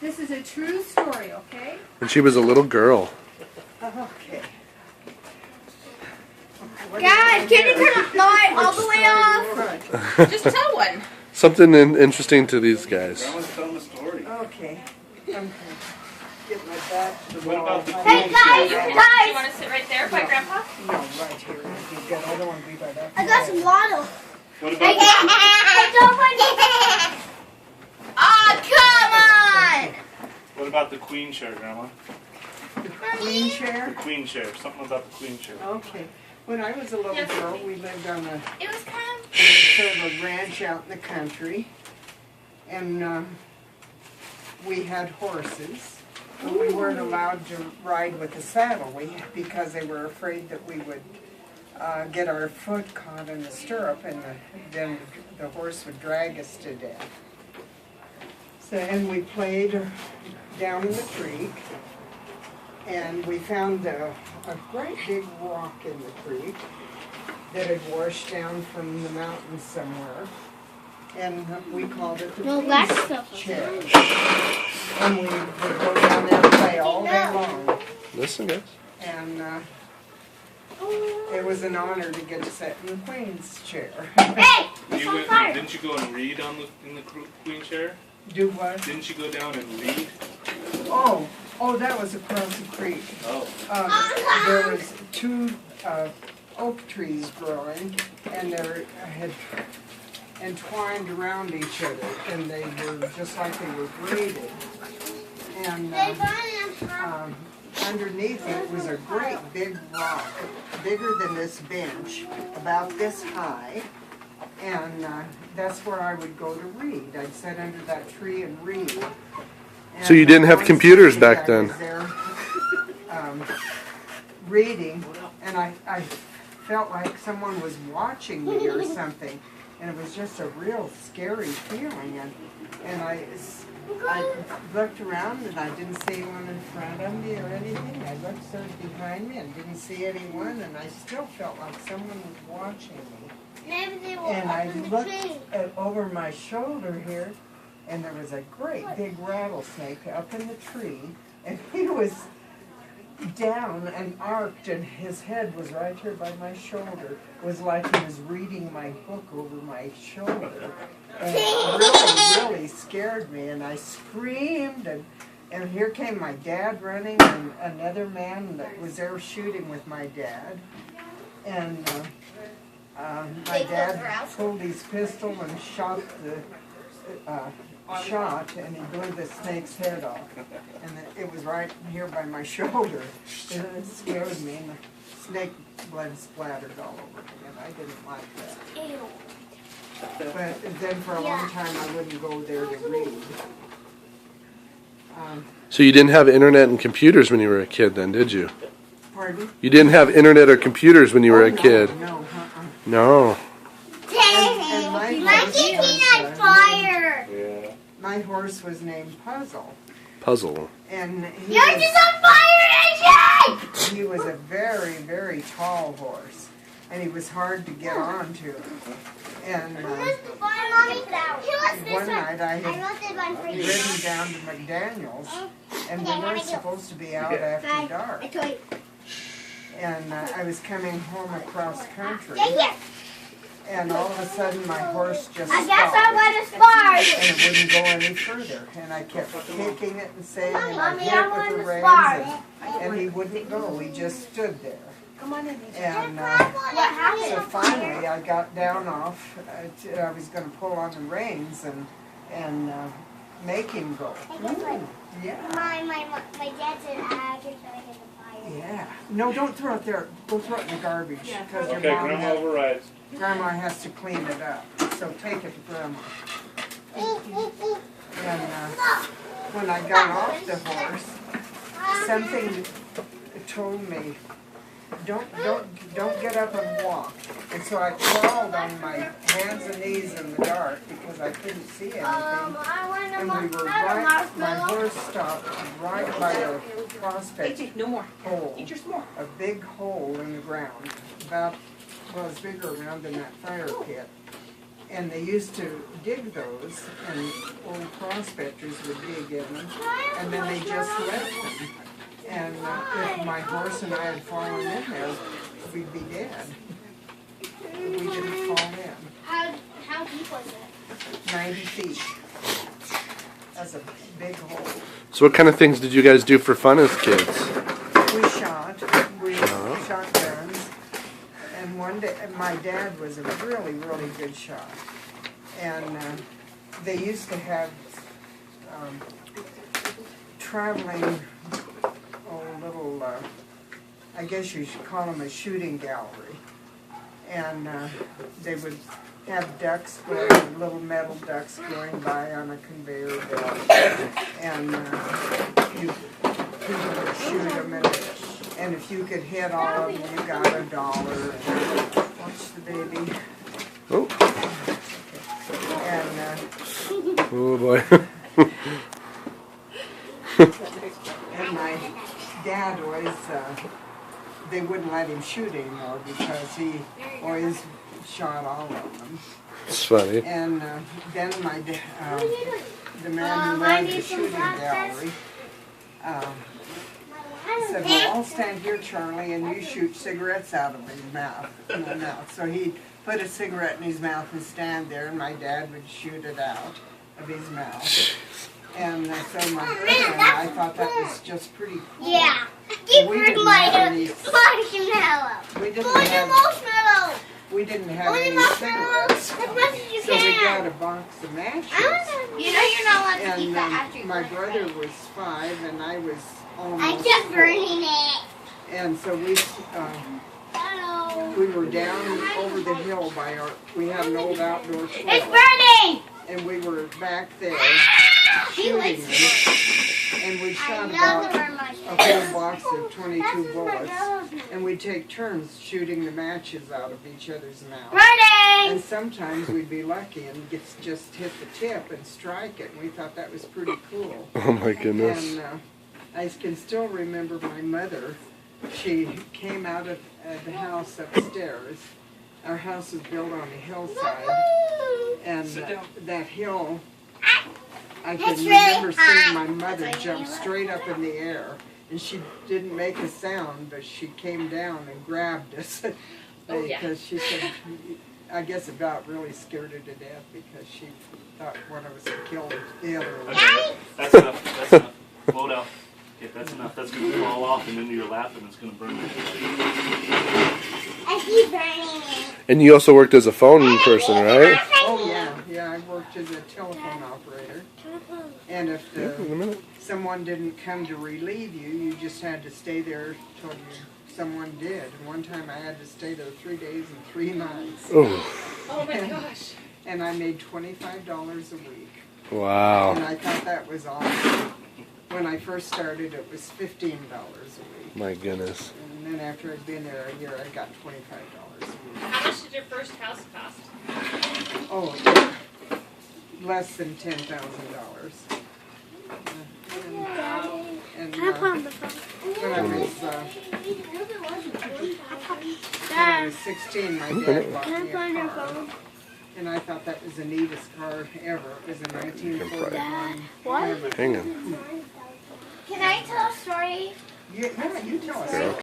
This is a true story, okay? When she was a little girl. Okay. Guys, can you turn the light all the way off? Just tell one. Something interesting to these guys. Grandma's telling the story. Okay. I'm gonna get my back to the What wall. about the Hey guys, Do you guys! want to sit right there by Grandpa? No, right here. You got, I don't want to be right up. I got some water. What Hey, about hey, don't mind. Oh, come on! what about the queen chair, Grandma? Queen chair? The queen chair. Something about the queen chair. Okay. When I was a little Yes. girl, we lived on a It was kind of... sort of a ranch out in the country, and we had horses, but we weren't allowed to ride with a saddle because they were afraid that we would get our foot caught in the stirrup, and then the horse would drag us to death. So, and we played down in the creek, and we found a great big rock in the creek that had washed down from the mountain somewhere, and we called it the queen's chair. And we would go down there and play all day long, Listen, guys. and it was an honor to get to sit in the queen's chair. Hey, it's on fire. Didn't you go and read in the queen chair? Do what? Didn't you go down and read? Oh, that was across the creek. Oh. There was two oak trees growing, and they had entwined around each other, and they were just like they were braided. And underneath it was a great big rock, bigger than this bench, about this high, and that's where I would go to read. I'd sit under that tree and read. So you didn't have computers back then? I was there, reading, and I felt like someone was watching me or something, and it was just a real scary feeling. And I looked around, and I didn't see anyone in front of me or anything. I looked sort of behind me and didn't see anyone, and I still felt like someone was watching me. And I looked over my shoulder here, and there was a great big rattlesnake up in the tree, and he was down and arched, and his head was right here by my shoulder. It was like he was reading my book over my shoulder. And it really scared me, and I screamed, and here came my dad running, and another man that was there shooting with my dad. And my dad pulled his pistol and shot and he blew the snake's head off. And it was right here by my shoulder. And it scared me, and the snake blood splattered all over me, and I didn't like that. But then for a long time I wouldn't go there to read. So you didn't have internet and computers when you were a kid then, did you? Pardon? You didn't have internet or computers when you were a kid? No, No. And My kitchen on fire. Yeah. my horse was named Puzzle. Puzzle. And Yours is on fire, AJ! he was a very, very tall horse. And he was hard to get onto. And one night I had ridden down to McDaniel's, and we weren't supposed to be out after dark. And I was coming home across country, and all of a sudden my horse just stopped. I guess I want a spar. And it wouldn't go any further. And I kept kicking it and saying, and I Mommy, hit I it want with the a reins, spar. and he wouldn't go. He just stood there. Come on in. And What happened? so finally I got down off. I was going to pull on the reins and make him go. Ooh, yeah. My dad said I could throw it in the fire. Yeah. No, don't throw it there. Go throw it in the garbage. Because Okay, Grandma overrides. Grandma has to clean it up. So take it to Grandma. And when I got off the horse, something told me, don't get up and walk. And so I crawled on my hands and knees in the dark because I couldn't see anything. And we were right, my horse stopped right by a prospect No more. hole, Eat your s'more. a big hole in the ground, about, well, it's bigger around than that fire pit. and they used to dig those, and old prospectors would dig in them, and then they just left them. And if my horse and I had fallen in there, we'd be dead. We didn't fall in. How deep was it? 90 feet. That's a big hole. So what kind of things did you guys do for fun as kids? We shot guns, and one day, my dad was a really, really good shot. And they used to have traveling, little, I guess you should call them a shooting gallery. And they would have ducks going, little metal ducks going by on a conveyor belt. And people would shoot them, and if you could hit all of them, you got $1. Watch the baby. Oh. And Oh boy. and my dad always, they wouldn't let him shoot anymore because he always shot all of them. It's funny. And then the man who ran the shooting gallery said, well, I'll stand here, Charlie, and you shoot cigarettes out of his mouth. So he'd put a cigarette in his mouth and stand there, and my dad would shoot it out of his mouth. And so my brother and I thought that was just pretty cool. Yeah. Keep We reading didn't my have any- marshmallow. We didn't Only have, marshmallow. we didn't have Only any marshmallows. cigarettes. As much as you So we got can. a box of matches. You know you're not allowed to eat And that after you my burn brother it. was 5 and I was I almost kept 4. burning it. And so Hello. we were down over the hill by we have an old outdoor It's trail, burning. and we were back there She shooting likes them, it. and we I shot love about the burn a marshmallows. whole box of 22 bullets, Burning. and we'd take turns shooting the matches out of each other's mouth. And sometimes we'd be lucky and just hit the tip and strike it, and we thought that was pretty cool. Oh my goodness. And I can still remember my mother. She came out of the house upstairs. Our house was built on a hillside, and that hill, I can It's really remember seeing hot. my mother That's why jump you look straight up in the air, and she didn't make a sound, but she came down and grabbed us. Oh, yeah. Because she said, I guess it about really scared her to death because she thought one of us had killed the other one. Okay, that's enough. That's enough. Slow down. Okay, that's enough. That's going to fall off and into your lap, and it's going to burn your I keep burning it. And you also worked as a phone person, right? Oh yeah, I worked as a telephone operator. And if In a minute. someone didn't come to relieve you, you just had to stay there till someone did. And one time I had to stay there 3 days and 3 nights. Oh, Oh my gosh. And I made $25 a week. And wow. I thought that was awesome. When I first started, it was $15 a week. My goodness. And then after I'd been there a year, I got $25 a week. How much did your first house cost? Oh, less than $10,000. And Can I put on the phone? when I was 16, my dad bought Can I me put on a your car. phone? And I thought that was the neatest car ever. It was a 1941. What? Camry. Hang on. Can I tell a story? Yeah, you tell us.